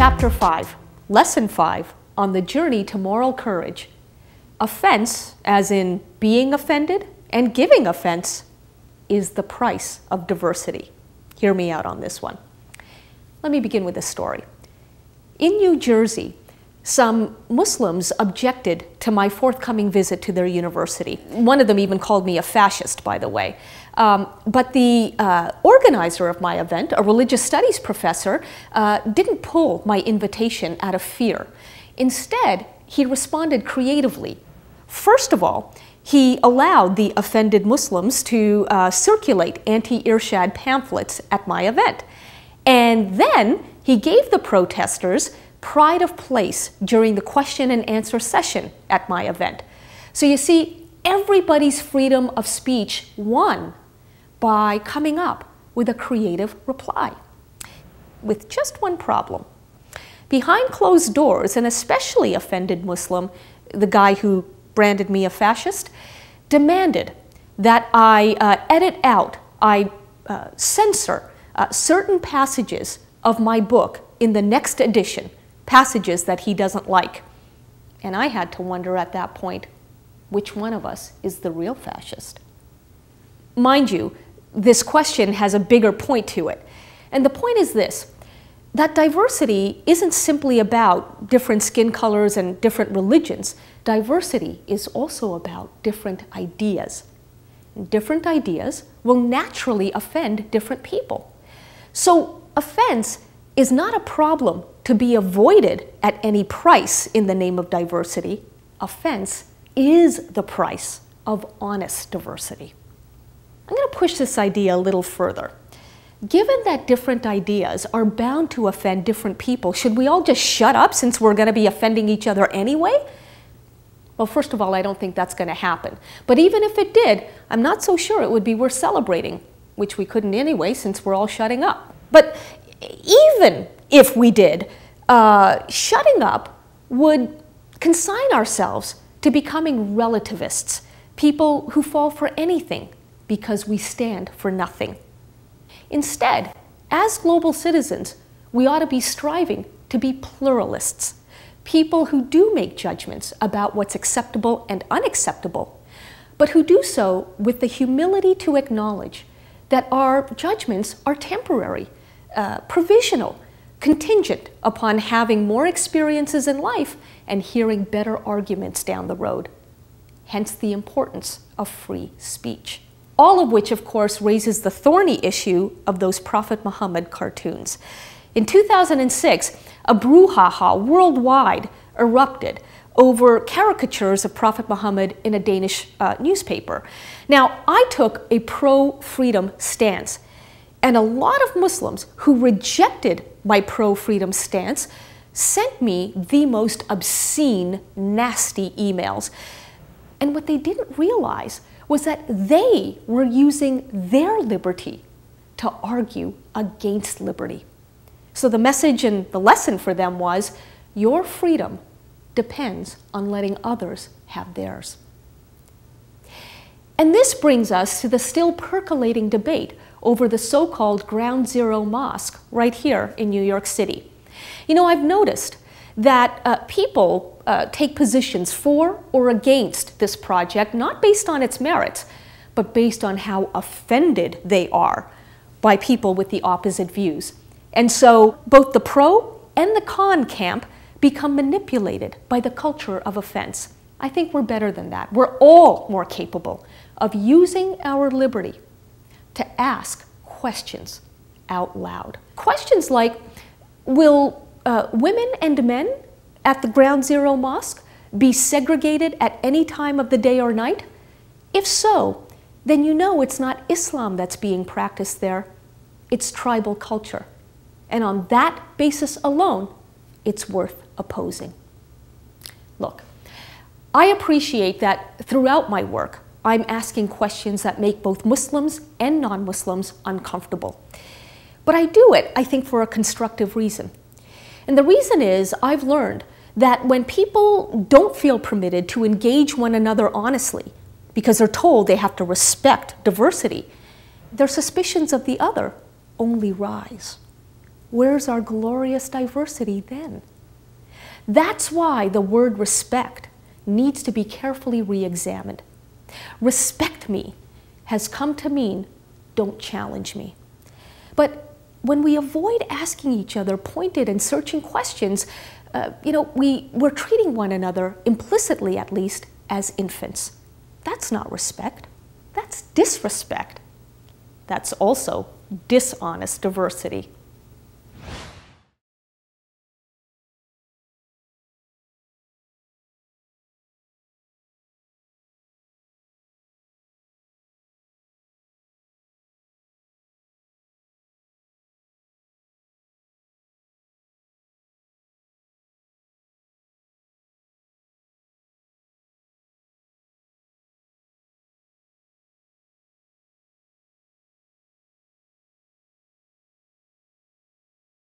Chapter 5, Lesson 5, on the journey to moral courage. Offense, as in being offended and giving offense, is the price of diversity. Hear me out on this one. Let me begin with a story. In New Jersey, some Muslims objected to my forthcoming visit to their university. One of them even called me a fascist, by the way. But the organizer of my event, a religious studies professor, didn't pull my invitation out of fear. Instead, he responded creatively. First of all, he allowed the offended Muslims to circulate anti-Irshad pamphlets at my event. And then he gave the protesters pride of place during the question and answer session at my event. So you see, everybody's freedom of speech won by coming up with a creative reply. With just one problem. Behind closed doors, an especially offended Muslim, the guy who branded me a fascist, demanded that I edit out, censor certain passages of my book in the next edition, passages that he doesn't like. And I had to wonder at that point, which one of us is the real fascist? Mind you, this question has a bigger point to it. And the point is this, that diversity isn't simply about different skin colors and different religions. Diversity is also about different ideas. And different ideas will naturally offend different people. So offense is not a problem to be avoided at any price in the name of diversity. Offense is the price of honest diversity. I'm going to push this idea a little further. Given that different ideas are bound to offend different people, should we all just shut up since we're going to be offending each other anyway? Well, first of all, I don't think that's going to happen. But even if it did, I'm not so sure it would be worth celebrating, which we couldn't anyway since we're all shutting up. But even if we did, shutting up would consign ourselves to becoming relativists, people who fall for anything because we stand for nothing. Instead, as global citizens, we ought to be striving to be pluralists, people who do make judgments about what's acceptable and unacceptable, but who do so with the humility to acknowledge that our judgments are temporary, provisional, contingent upon having more experiences in life and hearing better arguments down the road. Hence the importance of free speech. All of which, of course, raises the thorny issue of those Prophet Muhammad cartoons. In 2006, a brouhaha worldwide erupted over caricatures of Prophet Muhammad in a Danish newspaper. Now, I took a pro-freedom stance, and a lot of Muslims who rejected my pro-freedom stance sent me the most obscene, nasty emails. And what they didn't realize was that they were using their liberty to argue against liberty. So the message and the lesson for them was, your freedom depends on letting others have theirs. And this brings us to the still percolating debate over the so-called Ground Zero Mosque right here in New York City. You know, I've noticed that people take positions for or against this project, not based on its merits, but based on how offended they are by people with the opposite views. And so both the pro and the con camp become manipulated by the culture of offense. I think we're better than that. We're all more capable of using our liberty to ask questions out loud. Questions like, will women and men at the Ground Zero Mosque be segregated at any time of the day or night? If so, then you know it's not Islam that's being practiced there, it's tribal culture. And on that basis alone, it's worth opposing. Look, I appreciate that throughout my work, I'm asking questions that make both Muslims and non-Muslims uncomfortable. But I do it, I think, for a constructive reason. And the reason is I've learned that when people don't feel permitted to engage one another honestly, because they're told they have to respect diversity, their suspicions of the other only rise. where's our glorious diversity then? That's why the word respect needs to be carefully re-examined. Respect me has come to mean don't challenge me. But when we avoid asking each other pointed and searching questions, we're treating one another, implicitly at least, as infants. That's not respect. That's disrespect. That's also dishonest diversity.